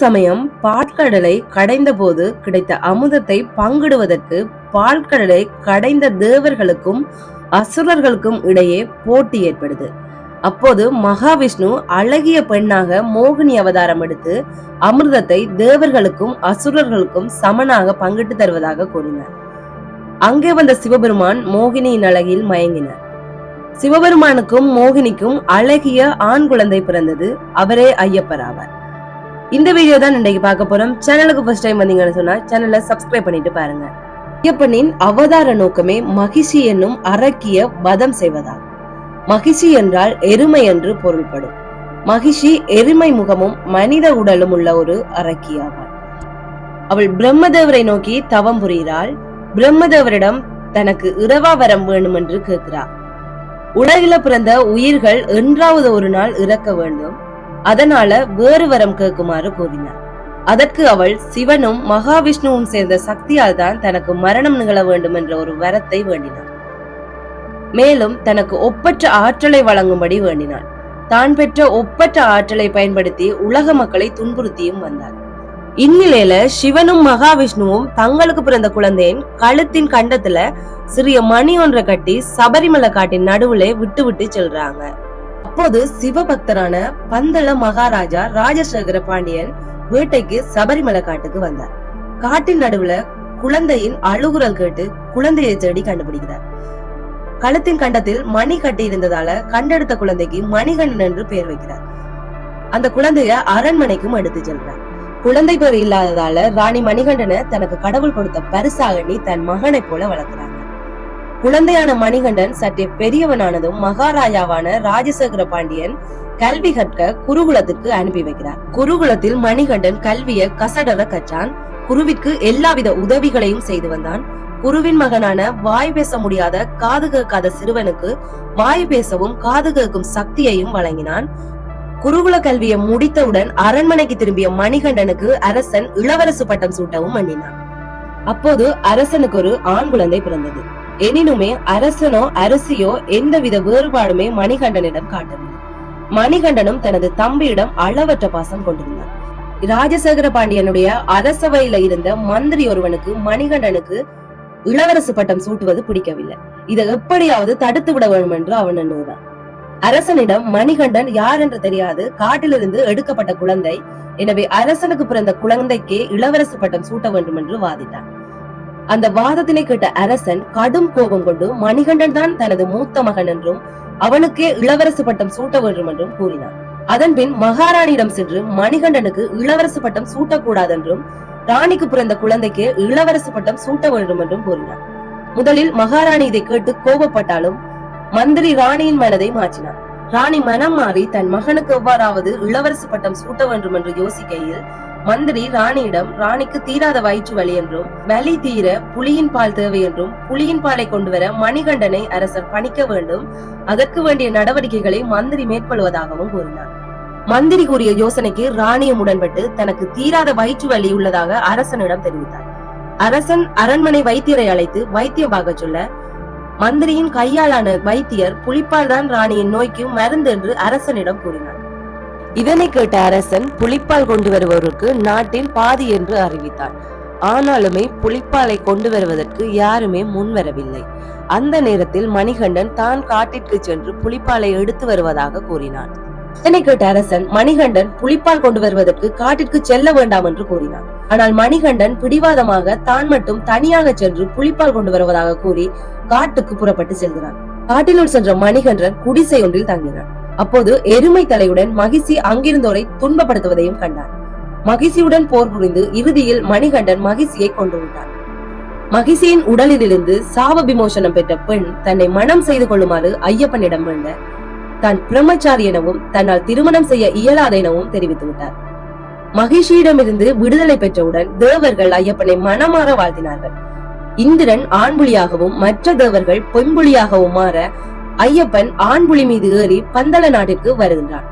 சமயம் பாற்கடலை கடைந்த போது கிடைத்த அமுதத்தை பங்கிடுவதற்கு பால்கடலை கடைந்த தேவர்களுக்கும் அசுரர்களுக்கும் இடையே போட்டி ஏற்படுது. அப்போது மகாவிஷ்ணு அழகிய பெண்ணாக மோகினி அவதாரம் எடுத்து அமிர்தத்தை தேவர்களுக்கும் அசுரர்களுக்கும் சமனாக பங்கிட்டு தருவதாக கூறினார். அங்கே வந்த சிவபெருமான் மோகினியின் அழகில் மயங்கினார். சிவபெருமானுக்கும் மோகினிக்கும் அழகிய ஆண் குழந்தை பிறந்தது. அவரே ஐயப்பர் ஆவார். இந்த வீடியோ தான் இன்னைக்கு பார்க்க போறோம். சேனலுக்கு ஃபர்ஸ்ட் டைம் வந்தீங்கன்னு சொன்னா சேனலை சப்ஸ்கிரைப் பண்ணிட்டு பாருங்க. ஐயப்பனின் அவதார நோக்கமே மகிஷி என்னும் அரக்கிய வதம் செய்வதாகும். மகிஷி என்றால் எருமை என்று பொருள்படும். மகிஷி எருமை முகமும் மனித உடலும் உள்ள ஒரு அரக்கியாவாள். அவள் பிரம்மதேவரை நோக்கி தவம் புரிகிறாள். பிரம்மதேவரிடம் தனக்கு இரவா வரம் வேணும் என்று கேட்கிறார். உலகில பிறந்த உயிர்கள் என்றாவது ஒரு நாள் இறக்க வேண்டும், அதனால வேறு வரம் கேட்குமாறு கூறினார். அதற்கு அவள் சிவனும் மகாவிஷ்ணுவும் சேர்ந்த சக்தியால் தான் தனக்கு மரணம் நிகழ வேண்டும் என்ற ஒரு வரத்தை வேண்டினாள். மேலும் தனக்கு ஒப்பற்ற ஆற்றலை வழங்கும்படி வேண்டினாள். தான் பெற்ற ஒப்பற்ற ஆற்றலை பயன்படுத்தி உலக மக்களை துன்புறுத்தியும் வந்தாள். இந்நிலையில சிவனும் மகாவிஷ்ணுவும் தங்களுக்கு பிறந்த குழந்தையின் கழுத்தின் கண்டத்துல சிறிய மணி ஒன்றை கட்டி சபரிமலை காட்டின் நடுவுல விட்டு விட்டு செல்றாங்க. அப்போது சிவபக்தரான பந்தள மகாராஜா ராஜசேகர பாண்டியன் வேட்டைக்கு சபரிமலை காட்டுக்கு வந்தார். காட்டின் நடுவுல குழந்தையின் அழுகுரல் கேட்டு குழந்தையை தேடி கண்டுபிடிக்கிறார். கழுத்தின் கண்டத்தில் மணி கட்டி இருந்ததால கண்டெடுத்த குழந்தைக்கு மணிகண்டன் என்று பெயர் வைக்கிறார். அந்த குழந்தைய அரண்மனைக்கும் எடுத்து செல்றார். குழந்தை பேர் இல்லாததால ராணி மணிகண்டனை தனக்கு கடவுள் கொடுத்த பரிசாக எண்ணி தன் மகனை போல வளர்க்கிறாங்க. குழந்தையான மணிகண்டன் சற்றே பெரியவனானதும் மகாராஜாவான ராஜசேகர பாண்டியன் கல்வி கற்க குருகுலத்திற்கு அனுப்பி வைக்கிறார். குருகுலத்தில் மணிகண்டன் கல்வியை கசடர கற்றான். குருவிற்கு எல்லாவித உதவிகளையும் செய்து வந்தான். குருவின் மகனான வாய் பேச முடியாத காது கேட்காத சிறுவனுக்கு வாய் பேசவும் காது கேட்கும் சக்தியையும் வழங்கினான். குருகுல கல்வியை முடித்தவுடன் அரண்மனைக்கு திரும்பிய மணிகண்டனுக்கு அரசன் இளவரசு பட்டம் சூட்டவும் எண்ணினான். அப்போது அரசனுக்கு ஒரு ஆண் குழந்தை பிறந்தது. எனினுமே அரசனோ அரசியோ எந்தவித வேறுபாடுமே மணிகண்டனிடம் காட்டவில்லை. மணிகண்டனும் தனது தம்பியிடம் அளவற்ற பாசம் கொண்டிருந்தான். ராஜசேகர பாண்டியனுடைய அரசவையில இருந்த மந்திரி ஒருவனுக்கு மணிகண்டனுக்கு இளவரசு பட்டம் சூட்டுவது பிடிக்கவில்லை. இதை எப்படியாவது தடுத்து விட வேண்டும் என்று அவன் எண்ணுகிறான். அரசனிடம் மணிகண்டன் யார் என்று தெரியாது, காட்டிலிருந்து எடுக்கப்பட்ட குழந்தை, எனவே அரசனுக்கு பிறந்த குழந்தைக்கே இளவரசு பட்டம் சூட்ட வேண்டும் என்று வாதிட்டான். அந்த வாதத்தினை கேட்ட அரசன் கடும் கோபம் கொண்டு மணிகண்டன் தான் தனது மூத்த மகன் என்றும் அவனுக்கே இளவரசு பட்டம் சூட்ட வேண்டும் என்றும் கூறினான். அதன்பின் மகாராணியிடம் சென்று மணிகண்டனுக்கு இளவரசு பட்டம் சூட்டக்கூடாது என்றும் ராணிக்கு பிறந்த குழந்தைக்கு இளவரசு பட்டம் சூட்ட வேண்டும் என்றும் கூறினார். முதலில் மகாராணி இதை கேட்டு கோபப்பட்டாலும் மந்திரி ராணியின் மனதை மாற்றினார். ராணி மனம் மாறி தன் மகனுக்கு எவ்வாறாவது இளவரசு பட்டம் சூட்ட வேண்டும் என்று யோசிக்கையில் மந்திரி ராணியிடம் ராணிக்கு தீராத வயிற்று வலி என்றும் வலி தீர புலியின் பால் தேவை என்றும் புலியின் பாலை கொண்டு வர மணிகண்டனை அரசர் பணிக்க வேண்டும், அதற்கு வேண்டிய நடவடிக்கைகளை மந்திரி மேற்கொள்வதாகவும் கூறினார். மந்திரி கூறிய யோசனைக்கு ராணியும் உடன்பட்டு தனக்கு தீராத வயிற்று வலி உள்ளதாக அரசனிடம் தெரிவித்தார். அரசன் அரண்மனை வைத்தியரை அழைத்து வைத்தியம் பார்க்க சொல்ல மந்திரியின் கையாளான வைத்தியர் புலிப்பால் தான் ராணியின் நோய்க்கு மருந்து என்று அரசனிடம் கூறினார். இதனை கேட்ட அரசன் புலிப்பால் கொண்டு வருபவருக்கு நாட்டில் பாதி என்று அறிவித்தார். ஆனாலுமே புலிப்பாலை கொண்டு வருவதற்கு யாருமே முன்வரவில்லை. அந்த நேரத்தில் மணிகண்டன் தான் காட்டிற்கு சென்று புலிப்பாலை எடுத்து வருவதாக கூறினான். இதனை கேட்ட அரசன் மணிகண்டன் புலிப்பால் கொண்டு வருவதற்கு காட்டிற்கு செல்ல வேண்டாம் என்று கூறினான். ஆனால் மணிகண்டன் பிடிவாதமாக தான் மட்டும் தனியாக சென்று புலிப்பால் கொண்டு வருவதாக கூறி காட்டுக்கு புறப்பட்டு செல்கிறான். காட்டினுள் சென்ற மணிகண்டன் குடிசை ஒன்றில் தங்கினான். அப்போது எருமை தலையுடன் மகிஷி அங்கிருந்தோரை துன்பப்படுத்துவதையும் கண்டான். மகிஷியுடன் போர் புரிந்து இறுதியில் மணிகண்டன் மகிஷியை கொண்டு விட்டான். மகிஷியின் உடலிலிருந்து சாப விமோசனம் பெற்ற பெண் தன்னை மனம் செய்து கொள்ளுமாறு ஐயப்பனிடம் வேண்ட தான் பிரம்மச்சாரி எனவும் தன்னால் திருமணம் செய்ய இயலாத எனவும் தெரிவித்து விட்டார். மகிஷியிடமிருந்து விடுதலை பெற்றவுடன் தேவர்கள் ஐயப்பனை மனமாற வாழ்த்தினார்கள். இந்திரன் ஆண்புலியாகவும் மற்ற தேவர்கள் பெண்புலியாகவும் மாற ஐயப்பன் ஆண்புலி மீது ஏறி பந்தள நாட்டிற்கு வருகின்றான்.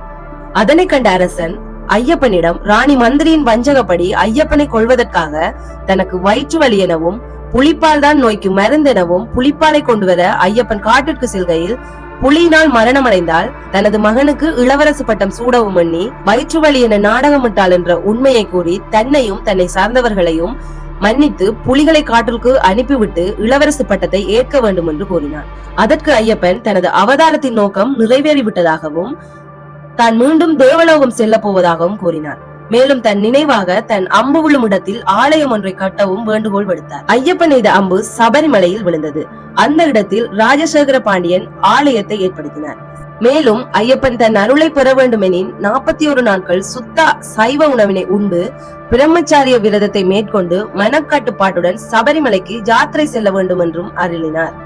அதனை கண்ட அரசன் ஐயப்பனிடம் ராணி மந்திரியின் வஞ்சகப்படி ஐயப்பனை கொள்வதற்காக தனக்கு வயிற்று வலி எனவும் புலிப்பால் தான் நோய்க்கு மருந்தெனவும் புலிப்பாலை கொண்டு வர ஐயப்பன் காட்டிற்கு செல்கையில் புலியினால் மரணமடைந்தால் தனது மகனுக்கு இளவரசு பட்டம் சூடவும் எண்ணி வயிற்று வலி என நாடகமிட்டாள் என்ற உண்மையை கூறி தன்னையும் தன்னை சார்ந்தவர்களையும் மன்னித்து புலிகளை காட்டிற்கு அனுப்பிவிட்டு இளவரசு பட்டத்தை ஏற்க வேண்டும் என்று கூறினார். அதற்கு ஐயப்பன் தனது அவதாரத்தின் நோக்கம் நிறைவேறிவிட்டதாகவும் தான் மீண்டும் தேவலோகம் செல்ல போவதாகவும் கூறினார். மேலும் தன் நினைவாக தன் அம்பு விழும் இடத்தில் ஆலயம் ஒன்றை கட்டவும் வேண்டுகோள் விடுத்தார். ஐயப்பன் எய்த அம்பு சபரிமலையில் விழுந்தது. அந்த இடத்தில் ராஜசேகர பாண்டியன் ஆலயத்தை ஏற்படுத்தினார். மேலும் ஐயப்பன் தன் அருளை பெற வேண்டுமெனின் 41 நாட்கள் சுத்த சைவ உணவினை உண்டு பிரம்மச்சாரிய விரதத்தை மேற்கொண்டு மனக்கட்டுப்பாட்டுடன் சபரிமலைக்கு யாத்திரை செல்ல வேண்டும் என்றும் அருளினார்.